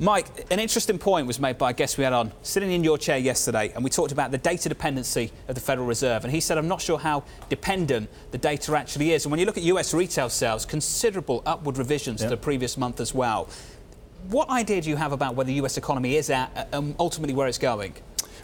Mike, an interesting point was made by a guest we had on, sitting in your chair yesterday, and we talked about the data dependency of the Federal Reserve. And he said, I'm not sure how dependent the data actually is. And when you look at US retail sales, considerable upward revisions to the previous month as well. What idea do you have about where the US economy is at and ultimately where it's going?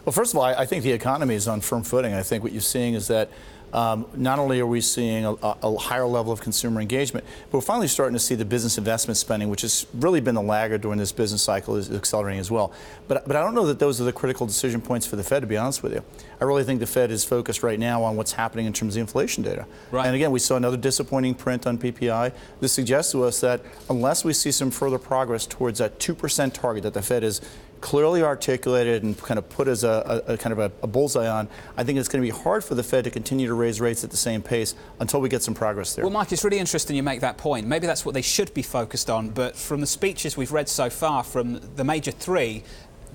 Well, first of all, I think the economy is on firm footing. I think what you're seeing is that not only are we seeing a higher level of consumer engagement, but we're finally starting to see the business investment spending, which has really been the laggard during this business cycle, is accelerating as well. But I don't know that those are the critical decision points for the Fed, to be honest with you. I really think the Fed is focused right now on what's happening in terms of the inflation data. Right. And again, we saw another disappointing print on PPI. This suggests to us that unless we see some further progress towards that 2% target that the Fed is clearly articulated and kind of put as a kind of a bullseye on, I think it's going to be hard for the Fed to continue to raise rates at the same pace until we get some progress there. Well, Mike, it's really interesting you make that point. Maybe that's what they should be focused on, but from the speeches we've read so far from the major three,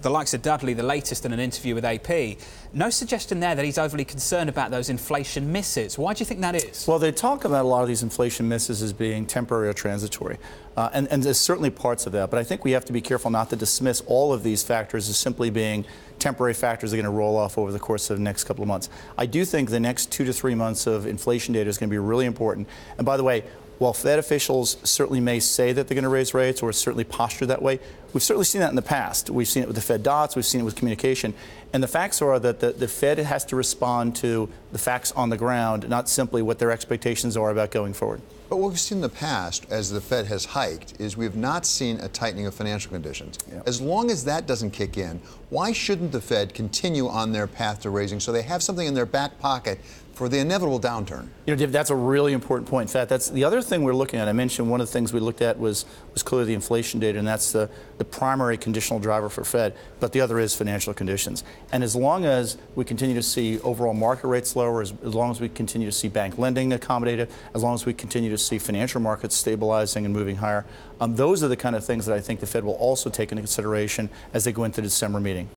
the likes of Dudley, the latest in an interview with AP, no suggestion there that he's overly concerned about those inflation misses. Why do you think that is? Well, they talk about a lot of these inflation misses as being temporary or transitory. And there's certainly parts of that. But I think we have to be careful not to dismiss all of these factors as simply being temporary factors that are going to roll off over the course of the next couple of months. I do think the next 2 to 3 months of inflation data is going to be really important. And by the way, while Fed officials certainly may say that they're going to raise rates or certainly posture that way, we've certainly seen that in the past. We've seen it with the Fed dots, we've seen it with communication. And the facts are that the Fed has to respond to the facts on the ground, not simply what their expectations are about going forward. But what we've seen in the past, as the Fed has hiked, is we have not seen a tightening of financial conditions. Yeah. As long as that doesn't kick in, why shouldn't the Fed continue on their path to raising so they have something in their back pocket for the inevitable downturn? You know, Dave, that's a really important point. In fact, that's the other thing we're looking at. I mentioned one of the things we looked at was clearly the inflation data, and that's the primary conditional driver for Fed. But the other is financial conditions. And as long as we continue to see overall market rates lower, as long as we continue to see bank lending accommodated, as long as we continue to see financial markets stabilizing and moving higher, those are the kind of things that I think the Fed will also take into consideration as they go into the December meeting.